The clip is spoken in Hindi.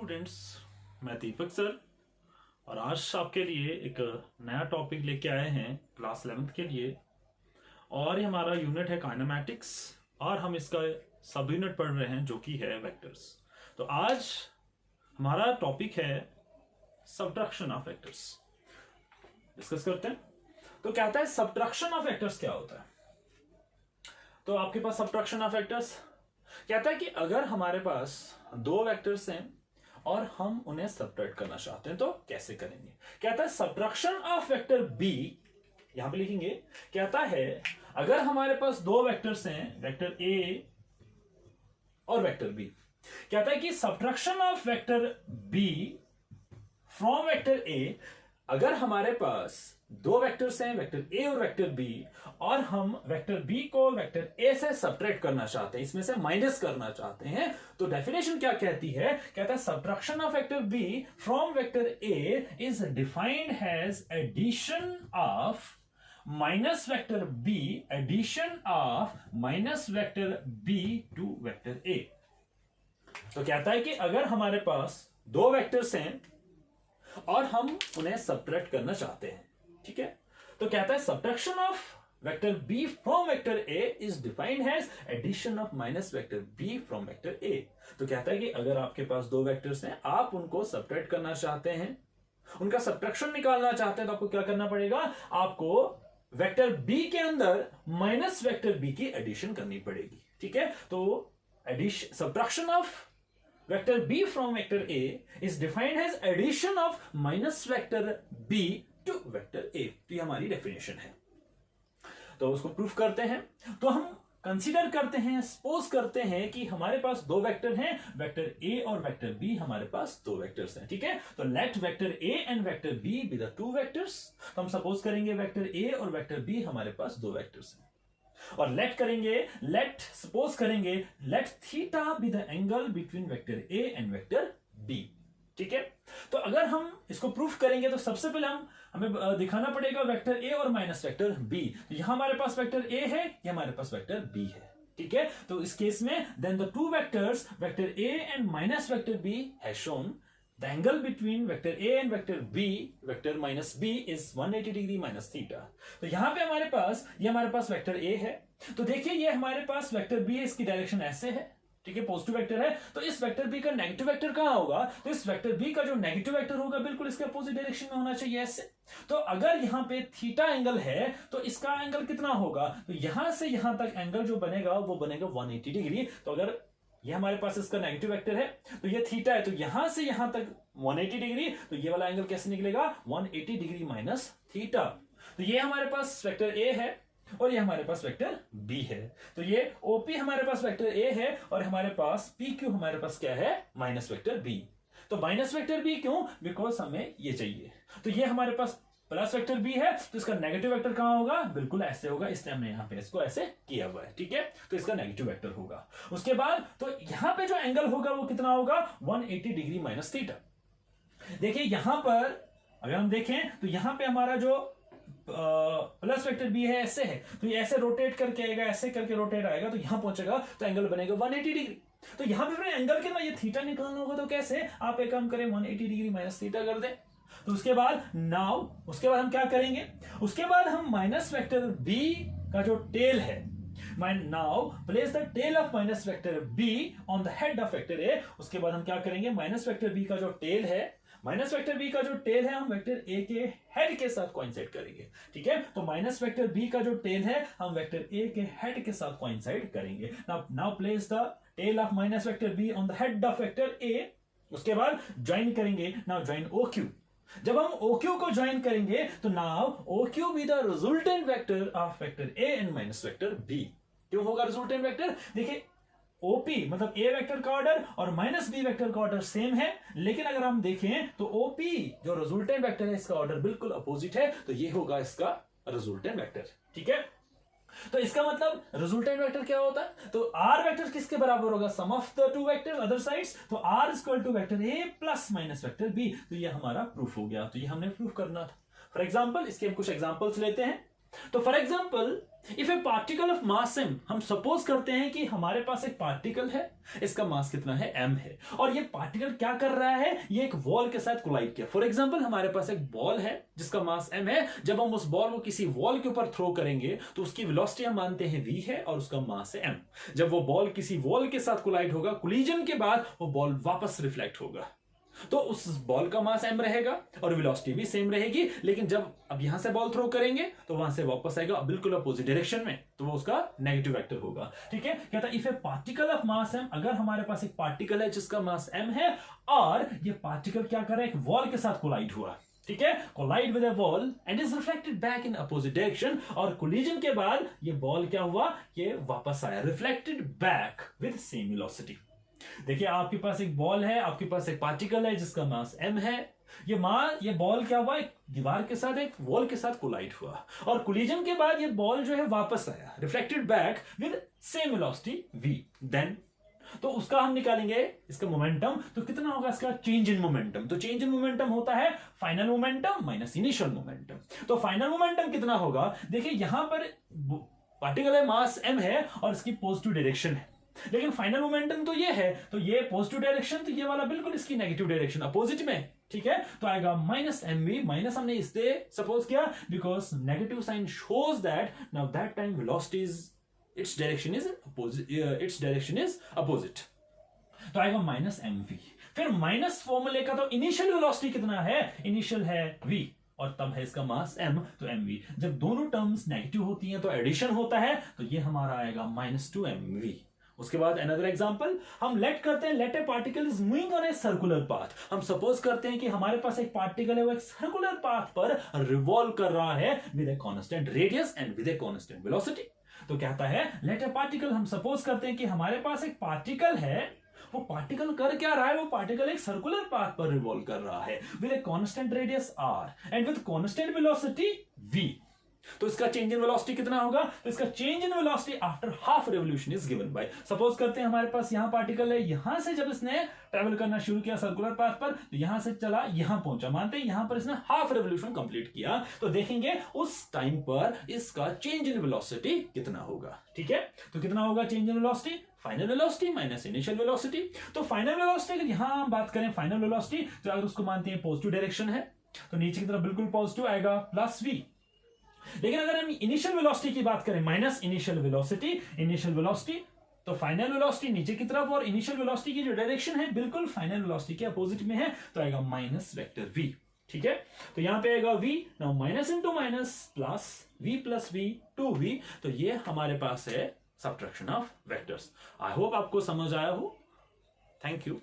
स्टूडेंट्स, मैं दीपक सर और आज आपके लिए एक नया टॉपिक लेके आए हैं क्लास 11th के लिए। और ये हमारा यूनिट है काइनेमैटिक्स और हम इसका सब यूनिट पढ़ रहे हैं जो कि है वेक्टर्स। तो आज हमारा टॉपिक है सब्ट्रैक्शन ऑफ वेक्टर्स। डिस्कस करते हैं। तो कहता है सब्ट्रैक्शन ऑफ वेक्टर्स क्या होता है। तो आपके पास सब्ट्रैक्शन ऑफ वेक्टर्स कहता है कि अगर हमारे पास दो वेक्टर्स हैं और हम उन्हें सब्ट्रैक्ट करना चाहते हैं तो कैसे करेंगे। कहता है सब्ट्रैक्शन ऑफ वेक्टर बी, यहां पे लिखेंगे। कहता है अगर हमारे पास दो वेक्टर्स हैं, वेक्टर ए और वेक्टर बी, कहता है कि subtraction of vector B from vector A, अगर हमारे पास दो वेक्टर्स हैं, वेक्टर ए और वेक्टर बी, और हम वेक्टर बी को वेक्टर ए से सब्ट्रैक्ट करना चाहते हैं, इसमें से माइनस करना चाहते हैं, तो डेफिनेशन क्या कहती है। कहता है subtraction of vector B from vector A is defined as addition of minus vector B, addition of minus vector B to vector A. तो कहता है कि अगर हमारे पास दो वेक्टर्स हैं और हम उन्हें सब्ट्रैक्ट करना चाहते हैं, ठीक है, तो कहता है subtraction of vector B from vector A is defined as addition of minus vector B from vector A. तो कहता है कि अगर आपके पास दो वेक्टर्स हैं, आप उनको सब्ट्रैक्ट करना चाहते हैं, उनका सब्ट्रैक्शन निकालना चाहते हैं, तो आपको क्या करना पड़ेगा, आपको वेक्टर बी के अंदर माइनस वेक्टर बी की एडिशन करनी पड़ेगी। ठीक है, तो addition subtraction of vector b from vector a is defined as addition of minus vector b to vector a। तो ये हमारी डेफिनेशन है। तो उसको प्रूफ करते हैं। तो हम कंसीडर करते हैं, सपोज करते हैं कि हमारे पास दो वेक्टर हैं, वेक्टर a और वेक्टर b, हमारे पास दो वेक्टर्स हैं। ठीक है, तो let vector a and vector b be the two vectors. तो हम सपोज करेंगे वेक्टर a और वेक्टर b हमारे पास दो वेक्टर्स हैं, और लेट सपोज करेंगे let theta be the angle between vector A and vector B. ठीक है, तो अगर हम इसको प्रूफ करेंगे तो सबसे पहले हमें दिखाना पड़ेगा वेक्टर ए और माइनस वेक्टर बी। तो यहां हमारे पास वेक्टर ए है, यह हमारे पास वेक्टर बी है। ठीक है, तो इस केस में then the two vectors vector A and minus vector B has shown the angle between vector a and vector b, vector minus b is 180 degree minus theta। तो यहां पे हमारे पास वेक्टर a है। तो देखिए ये हमारे पास वेक्टर b है, इसकी डायरेक्शन ऐसे है। ठीक है, पॉजिटिव वेक्टर है, तो इस वेक्टर b का नेगेटिव वेक्टर कहां होगा, तो इस वेक्टर b का जो नेगेटिव वेक्टर होगा बिल्कुल इसके अपोजिट डायरेक्शन में होना चाहिए, ऐसे। तो अगर यहां पे थीटा एंगल है तो इसका एंगल कितना होगा, तो यहां से यहां तक एंगल जो बनेगा वो बनेगा 180 डिग्री। तो अगर ये हमारे पास इसका नेगेटिव वेक्टर है, तो ये थीटा है, तो यहां से यहां तक 180 डिग्री, तो ये वाला एंगल कैसे निकलेगा, 180 डिग्री माइनस थीटा। तो ये हमारे पास वेक्टर ए है और ये हमारे पास वेक्टर बी है। तो ये ओपी हमारे पास वेक्टर ए है और हमारे पास पी क्यू हमारे पास क्या है, माइनस वेक्टर बी। तो माइनस वेक्टर बी क्यों, बिकॉज हमें ये चाहिए। तो ये हमारे पास प्लस वेक्टर बी है, तो इसका नेगेटिव वेक्टर कहां होगा, बिल्कुल ऐसे होगा, इसलिए हमने यहां पे इसको ऐसे किया हुआ है। ठीक है, तो इसका नेगेटिव वेक्टर होगा। उसके बाद तो यहां पे जो एंगल होगा वो कितना होगा, 180 डिग्री माइनस थीटा। देखिए यहां पर अगर हम देखें तो यहां पे हमारा जो प्लस वेक्टर बी है ऐसे है, तो ये ऐसे रोटेट करके आएगा, ऐसे करके रोटेट आएगा, तो यहां पहुंचेगा तो एंगल बनेगा 180 डिग्री। तो यहां पे एंगल कितना, ये थीटा निकालना होगा, तो कैसे, आप एक काम करें 180 डिग्री माइनस थीटा कर दें। तो उसके बाद हम क्या करेंगे, उसके बाद हम माइनस वेक्टर बी का जो टेल है, now place the tail of minus vector B on the head of vector A. उसके बाद हम क्या करेंगे, माइनस वेक्टर बी का जो टेल है, हम वेक्टर ए के हेड के साथ कोइंसाइड करेंगे। ठीक है, तो माइनस वेक्टर बी का जो टेल है हम वेक्टर ए के हेड के साथ कोइंसाइड करेंगे। Now place the tail of minus vector B on the head of vector A. उसके बाद ज्वाइन करेंगे, नाउ ज्वाइन ओ क्यू। जब हम OQ को ज्वाइन करेंगे तो now OQ be the resultant vector of vector A and minus vector B। क्यों होगा रिजल्टेंट वेक्टर, देखिए OP मतलब A वेक्टर का ऑर्डर और माइनस B वेक्टर का ऑर्डर सेम है, लेकिन अगर हम देखें तो OP जो रिजल्टेंट वेक्टर है इसका ऑर्डर बिल्कुल अपोजिट है, तो ये होगा इसका रिजल्टेंट वेक्टर। ठीक है, तो इसका मतलब रिजल्टेंट वेक्टर क्या होता है, तो आर वेक्टर किसके बराबर होगा, sum of the two vector other sides. तो R equal to vector A plus minus vector B. तो ये हमारा प्रूफ हो गया। तो ये हमने प्रूफ करना था। फॉर एग्जांपल इसके हम कुछ एग्जांपल्स लेते हैं। तो for example if A particle of mass m, हम सपोज करते हैं कि हमारे पास एक पार्टिकल है, इसका मास कितना है, m है, और ये पार्टिकल क्या कर रहा है, ये एक वॉल के साथ कोलाइड किया। फॉर एग्जाम्पल हमारे पास एक बॉल है जिसका मास m है, जब हम उस बॉल को किसी वॉल के ऊपर थ्रो करेंगे तो उसकी वेलोसिटी हम मानते हैं v है और उसका मास है m। जब वो बॉल किसी वॉल के साथ कोलाइड होगा, कोलिजन के बाद वो बॉल वापस रिफ्लेक्ट होगा, तो उस बॉल का मास m रहेगा और वेलोसिटी भी सेम रहेगी, लेकिन जब अब यहां से बॉल थ्रो करेंगे तो वहां से वापस आएगा बिल्कुल अपोजिट डायरेक्शन में, तो वो उसका नेगेटिव वेक्टर होगा। ठीक है, कहता है if A particle of mass m, अगर हमारे पास एक पार्टिकल है जिसका मास m है और ये पार्टिकल क्या कर रहा है, एक वॉल के साथ कोलाइड हुआ, ठीक है, collide with a wall and is reflected back in opposite direction, और कोलिजन के बाद ये बॉल क्या हुआ, ये वापस आया reflected back with same velocity. देखिए आपके पास एक बॉल है, आपके पास एक पार्टिकल है जिसका मास m है, ये बॉल क्या हुआ, एक दीवार के साथ, एक वॉल के साथ कोलाइड हुआ, और कोलिजन के बाद ये बॉल जो है वापस आया reflected back with same velocity v। Then तो उसका हम निकालेंगे इसका मोमेंटम, तो कितना होगा इसका चेंज इन मोमेंटम। तो चेंज इन मोमेंटम होता है final momentum minus initial momentum. तो फाइनल मोमेंटम कितना होगा, देखिए यहां पर पार्टिकल है, मास m है और इसकी पॉजिटिव डायरेक्शन है, लेकिन फाइनल मोमेंटम तो ये है, तो ये पॉजिटिव डायरेक्शन, तो ये वाला बिल्कुल इसकी नेगेटिव डायरेक्शन अपोजिट में। ठीक है, तो आएगा माइनस mv, माइनस हमने इससे सपोज किया because negative sign shows that now that time velocity is its direction is opposite, तो आएगा माइनस mv। फिर माइनस फॉर्मूले का तो इनिशियल वेलोसिटी कितना है, इनिशियल है v और तब है इसका मास m, तो mv। जब दोनों टर्म्स नेगेटिव होती हैं तो एडिशन होता है, तो ये हमारा आएगा -2mv। उसके बाद अनदर एग्जांपल हम लेट करते हैं, let a particle is moving on a circular path. हम सपोज करते हैं कि हमारे पास एक पार्टिकल है, वो एक सर्कुलर पाथ पर रिवॉल्व कर रहा है with a constant radius and with a constant velocity. तो कहता है लेट ए पार्टिकल, हम सपोज करते हैं कि हमारे पास एक पार्टिकल है, वो पार्टिकल कर क्या रहा है, वो पार्टिकल एक सर्कुलर पाथ पर रिवॉल्व कर रहा है with a constant radius r and with constant velocity v। तो इसका चेंज इन वेलोसिटी कितना होगा, तो इसका change in velocity after half revolution is given by, suppose करते हैं हमारे पास यहां पार्टिकल है, यहां से जब इसने ट्रेवल करना शुरू किया सर्कुलर पाथ पर, तो यहां से चला यहां पहुंचा, मानते हैं यहां पर इसने हाफ रेवोल्यूशन कंप्लीट किया, तो देखेंगे उस टाइम पर इसका चेंज इन वेलोसिटी कितना होगा। ठीक है, तो कितना होगा change in velocity, final velocity minus initial velocity. तो फाइनल वेलोसिटी अगर यहां हम बात करें फाइनल वेलोसिटी, तो अगर उसको मानते हैं पॉजिटिव डायरेक्शन है तो नीचे की तरफ बिल्कुल पॉजिटिव आएगा प्लस v। लेकिन अगर हम इनिशियल वेलोसिटी की बात करें माइनस इनिशियल वेलोसिटी, तो फाइनल वेलोसिटी नीचे की तरफ और इनिशियल वेलोसिटी की जो डायरेक्शन है बिल्कुल फाइनल वेलोसिटी के अपोजिट में है, तो आएगा माइनस वेक्टर v। ठीक है, तो यहां पे आएगा v, now minus into minus plus v 2v, तो ये हमारे पास है subtraction of vectors. I hope आपको समझ आया हो। Thank you.